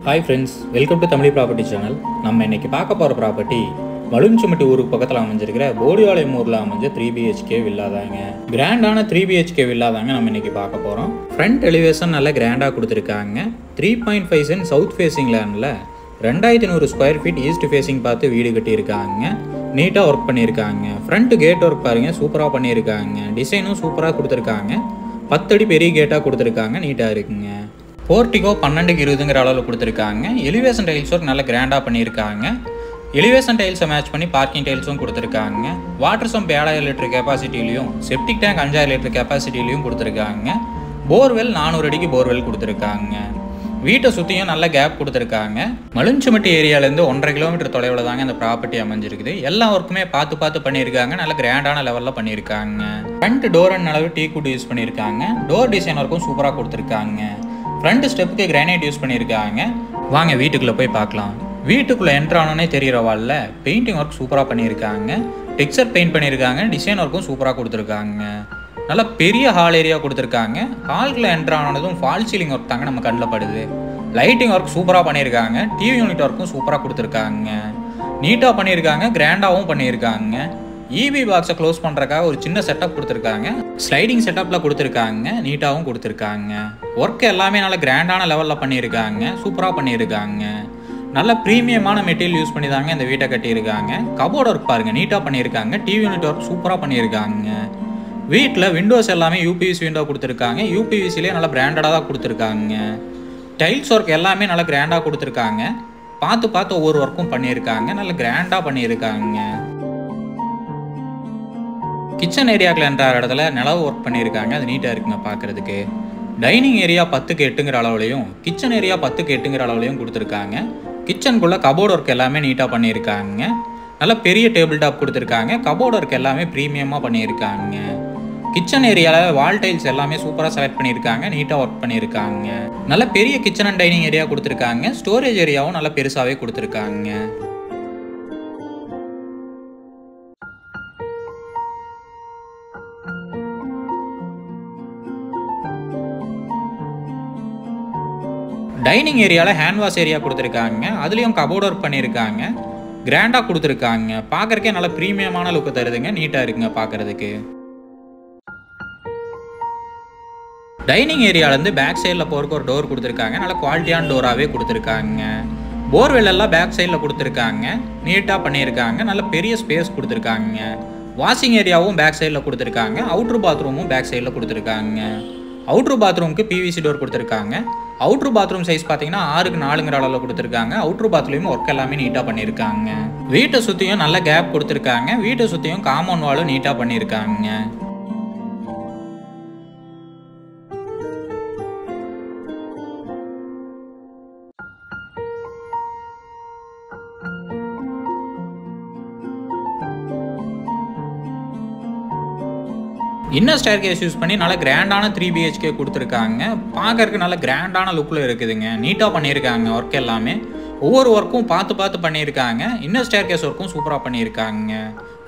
Hi friends, welcome to Tamil property channel. நம்ம இன்னைக்கு பார்க்க போகிற ப்ராப்பர்ட்டி மலுஞ்சுமட்டி ஊருக்கு பக்கத்தில் அமைஞ்சிருக்கிற போடிவாளையம் ஊரில் அமைஞ்ச 3BHK வில்லா தாங்க. கிராண்டான 3BHK வில்லா தாங்க நம்ம இன்னைக்கு பார்க்க போகிறோம். ஃப்ரண்ட் எலிவேஷன் நல்லா கிராண்டாக கொடுத்துருக்காங்க. 3.5 சென்ட் சவுத் ஃபேஸிங் லேண்டில் 2100 ஸ்கொயர் ஃபீட் ஈஸ்ட் ஃபேஸிங் பார்த்து வீடு கட்டியிருக்காங்க. நீட்டாக ஒர்க் பண்ணியிருக்காங்க. ஃப்ரண்ட் கேட் ஒர்க் பாருங்கள், சூப்பராக பண்ணியிருக்காங்க. டிசைனும் சூப்பராக கொடுத்துருக்காங்க. 10 அடி பெரிய கேட்டாக கொடுத்துருக்காங்க. நீட்டாக இருக்குங்க. போர்ட்டிகோ 12க்கு 20ங்கிற அளவில் கொடுத்துருக்காங்க. எலிவேஷன் டைல்ஸ் ஒர்க் நல்லா கிராண்டாக பண்ணியிருக்காங்க. எலிவேஷன் டைல்ஸை மேட்ச் பண்ணி பார்க்கிங் டைல்ஸும் கொடுத்துருக்காங்க. வாட்டர் சம்ப் 7000 லிட்டர் கெப்பாசிட்டிலையும் செப்டிக் டேங்க் 5000 லிட்டர் கெப்பாசிட்டிலையும் கொடுத்துருக்காங்க. போர்வெல் 400 அடிக்கு போர்வெல் கொடுத்துருக்காங்க. வீட்டை சுற்றியும் நல்ல கேப் கொடுத்துருக்காங்க. மலுஞ்சுமட்டி ஏரியாவிலேருந்து 1.5 கிலோமீட்டர் தொலைவில் தாங்க இந்த ப்ராப்பர்ட்டி அமைஞ்சிருக்குது. எல்லா ஒர்க்குமே பார்த்து பண்ணியிருக்காங்க. நல்ல கிராண்டான லெவலில் பண்ணியிருக்காங்க. ஃப்ரண்ட் டோர் அண்ட் அளவு டீ குட் யூஸ் பண்ணியிருக்காங்க. டோர் டிசைன் ஒர்க்கும் சூப்பராக கொடுத்துருக்காங்க. ஃப்ரண்ட் ஸ்டெப்புக்கு கிரானைட் யூஸ் பண்ணியிருக்காங்க. வாங்க வீட்டுக்குள்ளே போய் பார்க்கலாம். வீட்டுக்குள்ளே என்ட்ரானோன்னே தெரிகிற வாலில் பெயிண்டிங் ஒர்க் சூப்பராக பண்ணியிருக்காங்க. டெக்ஸ்சர் பெயிண்ட் பண்ணியிருக்காங்க. டிசைன் ஒர்க்கும் சூப்பராக கொடுத்துருக்காங்க. நல்லா பெரிய ஹால் ஏரியா கொடுத்துருக்காங்க. ஹால்குள்ளே என்ட்ரானதும் ஃபால் சீலிங் ஒர்க் தாங்க நம்ம கண்ணில் படுது. லைட்டிங் ஒர்க் சூப்பராக பண்ணியிருக்காங்க. டிவி யூனிட் ஒர்க்கும் சூப்பராக கொடுத்துருக்காங்க. நீட்டாக பண்ணியிருக்காங்க. கிராண்டாகவும் பண்ணியிருக்காங்க. இபி பாக்ஸை க்ளோஸ் பண்ணுறக்காக ஒரு சின்ன செட்டப் கொடுத்துருக்காங்க. ஸ்லைடிங் செட்டப்பில் கொடுத்துருக்காங்க. நீட்டாகவும் கொடுத்துருக்காங்க. ஒர்க் எல்லாமே நல்ல கிராண்டான லெவலில் பண்ணியிருக்காங்க. சூப்பராக பண்ணியிருக்காங்க. நல்ல ப்ரீமியமான மெட்டீரியல் யூஸ் பண்ணி தாங்க இந்த வீட்டை கட்டியிருக்காங்க. கபோர்ட் ஒர்க் பாருங்கள், நீட்டாக பண்ணியிருக்காங்க. டிவி யூனிட் ஒர்க் சூப்பராக பண்ணியிருக்காங்க. வீட்டில் விண்டோஸ் எல்லாமே யூபிவிசி விண்டோ கொடுத்துருக்காங்க. யூபிவிசிலே நல்லா பிராண்டடாக தான் கொடுத்துருக்காங்க. டைல்ஸ் ஒர்க் எல்லாமே நல்லா கிராண்டாக கொடுத்துருக்காங்க. பார்த்து ஒவ்வொரு ஒர்க்கும் பண்ணியிருக்காங்க. நல்ல கிராண்டாக பண்ணியிருக்காங்க. கிச்சன் ஏரியாக்கில் என்ற இடத்துல நிலவு ஒர்க் பண்ணியிருக்காங்க. அது நீட்டாக இருக்குங்க பார்க்குறதுக்கு. டைனிங் ஏரியா 10க்கு 8ங்கிற அளவுலையும் கிச்சன் ஏரியா 10க்கு 8ங்கிற அளவுலையும் கொடுத்துருக்காங்க. கிச்சனுக்குள்ளே கபோர்ட் ஒர்க் எல்லாமே நீட்டாக பண்ணியிருக்காங்க. நல்ல பெரிய டேபிள் டாப் கொடுத்துருக்காங்க. கபோர்ட் ஒர்க் எல்லாமே ப்ரீமியமாக பண்ணியிருக்காங்க. கிச்சன் ஏரியாவில் வால் டைல்ஸ் எல்லாமே சூப்பராக செலக்ட் பண்ணியிருக்காங்க. நீட்டாக ஒர்க் பண்ணியிருக்காங்க. நல்ல பெரிய கிச்சன் அண்ட் டைனிங் ஏரியா கொடுத்துருக்காங்க. ஸ்டோரேஜ் ஏரியாவும் நல்லா பெருசாகவே கொடுத்துருக்காங்க. டைனிங் ஏரியாவில் ஹேண்ட் வாஷ் ஏரியா கொடுத்துருக்காங்க. அதுலேயும் கபோர்ட் ஒர்க் பண்ணியிருக்காங்க. கிராண்டாக கொடுத்துருக்காங்க. பார்க்குறக்கே நல்ல ப்ரீமியமான லுக்கு தருதுங்க. நீட்டாக இருக்குங்க பார்க்குறதுக்கு. டைனிங் ஏரியாவிலேருந்து பேக் சைடில் போகிறக்கு ஒரு டோர் கொடுத்துருக்காங்க. நல்ல குவாலிட்டியான டோராகவே கொடுத்துருக்காங்க. போர்வெல் எல்லாம் பேக் சைடில் கொடுத்துருக்காங்க. நீட்டாக பண்ணியிருக்காங்க. நல்ல பெரிய ஸ்பேஸ் கொடுத்துருக்காங்க. வாஷிங் ஏரியாவும் பேக் சைடில் கொடுத்துருக்காங்க. அவுட்ரு பாத்ரூமும் பேக் சைடில் கொடுத்துருக்காங்க. அவுட்ரு பாத்ரூமுக்கு பிவிசி டோர் கொடுத்துருக்காங்க. அவுட்ரு பாத்ரூம் சைஸ் பார்த்தீங்கன்னா 6க்கு 4ங்கிற அளவில் கொடுத்துருக்காங்க. அவுட்ரு பாத்ரூம் ஒர்க் எல்லாமே நீட்டாக பண்ணியிருக்காங்க. வீட்டை சுற்றியும் நல்ல கேப் கொடுத்துருக்காங்க. வீட்டை சுற்றியும் காம்பவுண்ட் வாலும் நீட்டாக பண்ணியிருக்காங்க. இன்னர் ஸ்டேர் கேஸ் யூஸ் பண்ணி நல்ல கிராண்டான 3BHK கொடுத்துருக்காங்க. பார்க்கறதுக்கு நல்ல கிராண்டான லுக்கில் இருக்குதுங்க. நீட்டாக பண்ணியிருக்காங்க. ஒர்க் எல்லாமே ஒவ்வொரு ஒர்க்கும் பார்த்து பண்ணியிருக்காங்க. இன்னர் ஸ்டேர் கேஸ் ஒர்க்கும் சூப்பராக பண்ணியிருக்காங்க.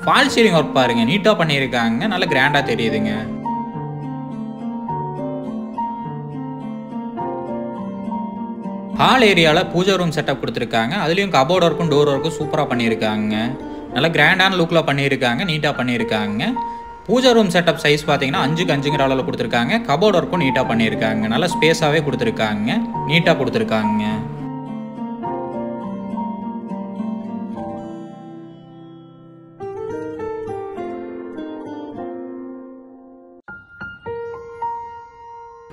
ஃபால் சீலிங் ஒர்க் பாருங்கள், நீட்டாக பண்ணியிருக்காங்க. நல்ல கிராண்டாக தெரியுதுங்க. ஹால் ஏரியாவில் பூஜா ரூம் செட்டப் கொடுத்துருக்காங்க. அதுலேயும் கபோர்ட் ஒர்க்கும் டோர் ஒர்க்கும் சூப்பராக பண்ணியிருக்காங்க. நல்ல கிராண்டான லுக்கில் பண்ணியிருக்காங்க. நீட்டாக பண்ணியிருக்காங்க. பூஜா ரூம் செட்டப் சைஸ் பார்த்தீங்கன்னா 5க்கு 5ங்கிற அளவில் கொடுத்துருக்காங்க. கபோர்ட் ஒர்க்கும் நீட்டாக பண்ணியிருக்காங்க. நல்ல ஸ்பேஸாகவே கொடுத்துருக்காங்க. நீட்டாக கொடுத்துருக்காங்க.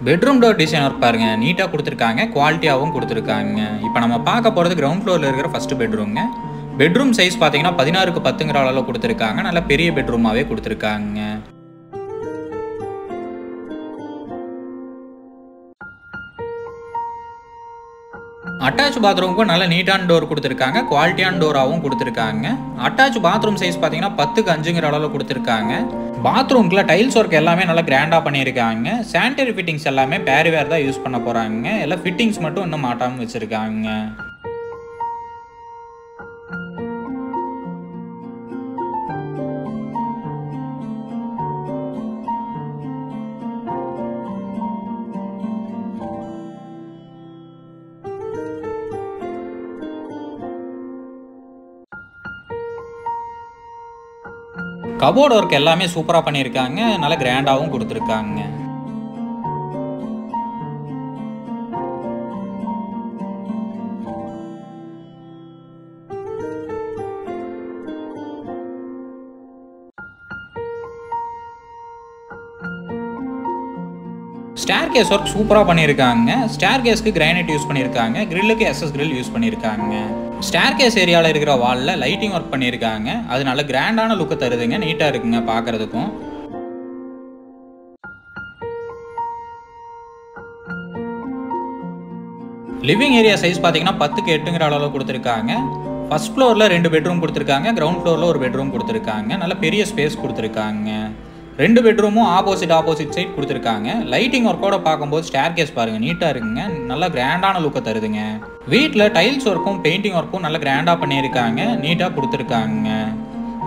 பெட்ரூம் டோர் டிசைன் ஒர்க் பாருங்க, நீட்டாக கொடுத்துருக்காங்க. குவாலிட்டியாகவும் கொடுத்துருக்காங்க. இப்போ நம்ம பார்க்க போகிறது கிரவுண்ட் ஃப்ளோரில் இருக்கிற ஃபர்ஸ்ட் பெட்ரூம்ங்க. பெட்ரூம் சைஸ் பார்த்தீங்கன்னா 16க்கு 10ங்கிற அளவில் கொடுத்துருக்காங்க. நல்ல பெரிய பெட்ரூமாகவே கொடுத்துருக்காங்க. அட்டாச் பாத்ரூமுக்கும் நல்ல நீட்டான டோர் கொடுத்துருக்காங்க. குவாலிட்டியான டோராகவும் கொடுத்துருக்காங்க. அட்டாச் பாத்ரூம் சைஸ் பார்த்தீங்கன்னா 10க்கு 5ங்கிற அளவில் கொடுத்துருக்காங்க. பாத்ரூம்க்குள்ள டைல்ஸ் ஒர்க் எல்லாமே நல்லா கிராண்டாக பண்ணியிருக்காங்க. சானிடரி ஃபிட்டிங்ஸ் எல்லாமே பேரிவேர் தான் யூஸ் பண்ண போகிறாங்க. எல்லாம் ஃபிட்டிங்ஸ் மட்டும் இன்னும் மாட்டாமல் வச்சுருக்காங்க. கபோர்ட் ஒர்க் எல்லாமே சூப்பராக பண்ணியிருக்காங்க, நல்ல கிராண்டாகவும் கொடுத்துருக்காங்க. ஸ்டேர் கேஸ் ஒர்க் சூப்பராக பண்ணியிருக்காங்க. ஸ்டேர் கேஸ்க்கு கிரானைட் யூஸ் பண்ணியிருக்காங்க, கிரில்லுக்கு எஸ்எஸ் கிரில் யூஸ் பண்ணியிருக்காங்க. ஸ்டேர் கேஸ் ஏரியாவில் இருக்கிற வாலில் லைட்டிங் ஒர்க் பண்ணியிருக்காங்க, அது நல்ல கிராண்டான லுக்கை தருதுங்க, நீட்டாக இருக்குங்க பார்க்குறதுக்கும். லிவிங் ஏரியா சைஸ் பார்த்தீங்கன்னா 10க்கு 8ங்கிற அளவில் கொடுத்துருக்காங்க. ஃபர்ஸ்ட் ஃப்ளோரில் 2 பெட்ரூம் கொடுத்துருக்காங்க, கிரவுண்ட் ஃப்ளோரில் ஒரு பெட்ரூம் கொடுத்துருக்காங்க. நல்ல பெரிய ஸ்பேஸ் கொடுத்துருக்காங்க. 2 பெட்ரூமும் ஆப்போசிட் சைட் கொடுத்துருக்காங்க. லைட்டிங் ஒர்க்கோட பார்க்கும்போது ஸ்டேர் கேஸ் பாருங்கள், நீட்டாக இருக்குங்க, நல்லா கிராண்டான லுக்கை தருதுங்க. வீட்டில் டைல்ஸ் ஒர்க்கும் பெயிண்டிங் ஒர்க்கும் நல்லா கிராண்டாக பண்ணியிருக்காங்க, நீட்டாக கொடுத்துருக்காங்க.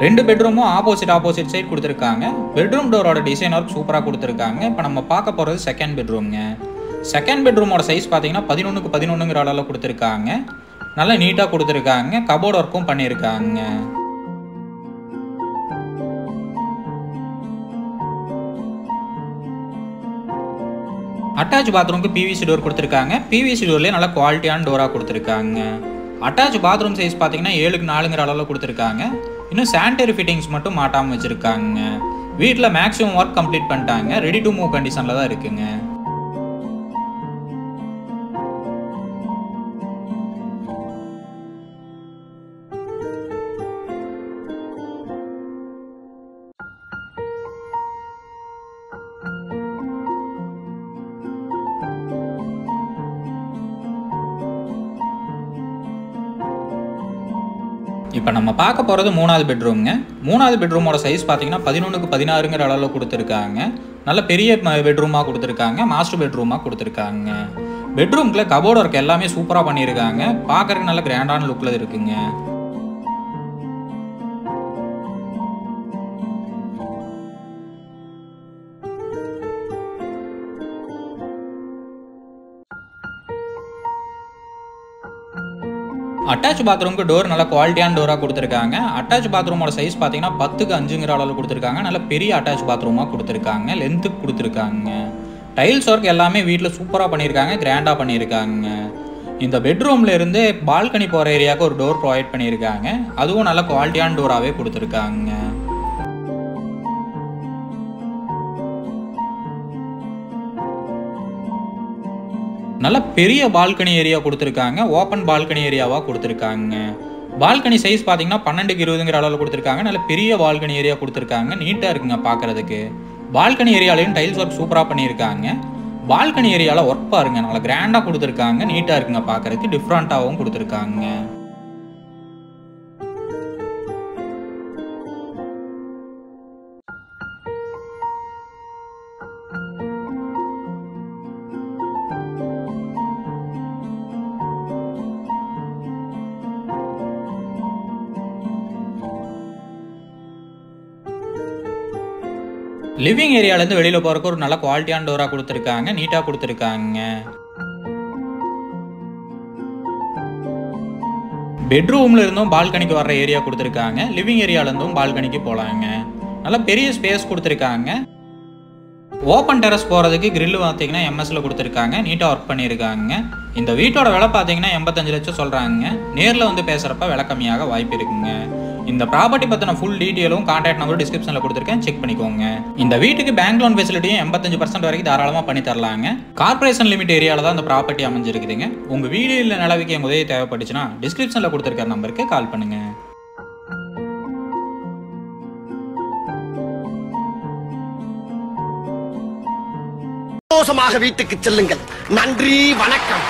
2 பெட்ரூமும் ஆப்போசிட் சைட் கொடுத்துருக்காங்க. பெட்ரூம் டோரோட டிசைன் ஒர்க் சூப்பராக கொடுத்துருக்காங்க. இப்போ நம்ம பார்க்க போகிறது செகண்ட் பெட்ரூம்ங்க. செகண்ட் பெட்ரூமோட சைஸ் பார்த்தீங்கன்னா 11க்கு 11ங்கிற அளவில் கொடுத்துருக்காங்க, நல்லா நீட்டாக கொடுத்துருக்காங்க. கபோர்ட் ஒர்க்கும் பண்ணியிருக்காங்க. அட்டாச் பாத்ரூமுக்கு பிவிசி டோர் கொடுத்துருக்காங்க. பிவிசி டோர்லேயே நல்ல குவாலிட்டியான டோராக கொடுத்துருக்காங்க. அட்டாச் பாத்ரூம் சைஸ் பார்த்தீங்கன்னா 7க்கு 4ங்கிற அளவில் கொடுத்துருக்காங்க. இன்னும் சானிடரி ஃபிட்டிங்ஸ் மட்டும் மாட்டாமல் வச்சுருக்காங்க. வீட்டில் மேக்ஸிமம் ஒர்க் கம்ப்ளீட் பண்ணிட்டாங்க, ரெடி டு மூவ் கண்டிஷனில் தான் இருக்குங்க. இப்போ நம்ம பார்க்க போகிறது 3வது பெட்ரூம்ங்க. 3வது பெட்ரூமோட சைஸ் பார்த்தீங்கன்னா 11க்கு 16ங்கிற அளவில் கொடுத்துருக்காங்க. நல்ல பெரிய பெட்ரூமாக கொடுத்துருக்காங்க, மாஸ்டர் பெட்ரூமாக கொடுத்துருக்காங்க. பெட்ரூம்குள்ள கபோர்ட் ஒர்க் எல்லாமே சூப்பராக பண்ணியிருக்காங்க, பார்க்கறதுக்கு நல்ல கிராண்டான லுக்கில் இருக்குங்க. அட்டாச் பாத்ரூமுக்கு டோர் நல்ல குவாலிட்டியான டோராக கொடுத்துருக்காங்க. அட்டாச் பாத்ரூமோட சைஸ் பார்த்தீங்கன்னா 10க்கு 5ங்கிற அளவில் கொடுத்துருக்காங்க. நல்ல பெரிய அட்டாச் பாத்ரூமாக கொடுத்துருக்காங்க, லென்த்துக்கு கொடுத்துருக்காங்க. டைல்ஸ் ஒர்க் எல்லாமே வீட்டில் சூப்பராக பண்ணியிருக்காங்க, கிராண்டாக பண்ணியிருக்காங்க. இந்த பெட்ரூமில் இருந்து பால்கனி போகிற ஏரியாவுக்கு ஒரு டோர் ப்ரொவைட் பண்ணியிருக்காங்க, அதுவும் நல்ல குவாலிட்டியான டோராகவே கொடுத்துருக்காங்க. நல்ல பெரிய பால்கனி ஏரியா கொடுத்துருக்காங்க, ஓப்பன் பால்கனி ஏரியாவாக கொடுத்துருக்காங்க. பால்கனி சைஸ் பார்த்தீங்கன்னா 12க்கு 20ங்கிற அளவில் கொடுத்துருக்காங்க. நல்ல பெரிய பால்கனி ஏரியா கொடுத்துருக்காங்க, நீட்டாக இருக்குங்க பார்க்குறதுக்கு. பால்கனி ஏரியாலையும் டைல்ஸ் ஒர்க் சூப்பராக பண்ணியிருக்காங்க. பால்கனி ஏரியாவில் ஒர்க் பாருங்க, நல்லா கிராண்டாக கொடுத்துருக்காங்க, நீட்டாக இருக்குங்க பார்க்குறதுக்கு, டிஃப்ரெண்ட்டாகவும் கொடுத்துருக்காங்க. லிவிங் ஏரியாலேருந்து வெளியில் போகிறக்கு ஒரு நல்ல குவாலிட்டியான டோராக கொடுத்துருக்காங்க, நீட்டாக கொடுத்துருக்காங்க. பெட்ரூமில் இருந்தும் பால்கனிக்கு வர்ற ஏரியா கொடுத்துருக்காங்க, லிவிங் ஏரியாலேருந்தும் பால்கனிக்கு போகலாங்க. நல்ல பெரிய ஸ்பேஸ் கொடுத்துருக்காங்க. ஓப்பன் டெரஸ் போகிறதுக்கு கிரில் பார்த்தீங்கன்னா எம்எஸ்ல கொடுத்துருக்காங்க, நீட்டாக ஒர்க் பண்ணியிருக்காங்க. இந்த வீட்டோட விலை பார்த்தீங்கன்னா 85 லட்சம் சொல்கிறாங்க. நேரில் வந்து பேசுகிறப்ப விலை கம்மியாக வாய்ப்பு இருக்குங்க. இந்த ப்ராப்பர்ட்டி பற்றின ஃபுல் டீட்டெயிலும் கான்டாக்ட் நம்பர் டிஸ்கிரிப்ஷனில் கொடுத்துருக்கேன், செக் பண்ணிக்கோங்க. இந்த வீட்டுக்கு பேங்க் லோன் ஃபெசிலிட்டியும் 85% வரைக்கும் தாராளமாக பண்ணி தரலாங்க. கார்பரேஷன் லிமிட் ஏரியாவில் தான் இந்த ப்ராப்பர்ட்டி அமைஞ்சிருக்குதுங்க. உங்கள் வீடு இல்லை நிலவுக்கு எங்கள் உதவி தேவைப்பட்டுச்சுன்னா டிஸ்கிரிப்ஷனில் கொடுத்துருக்க நம்பருக்கு கால் பண்ணுங்கள். சந்தோஷமாக வீட்டுக்கு செல்லுங்கள். நன்றி, வணக்கம்.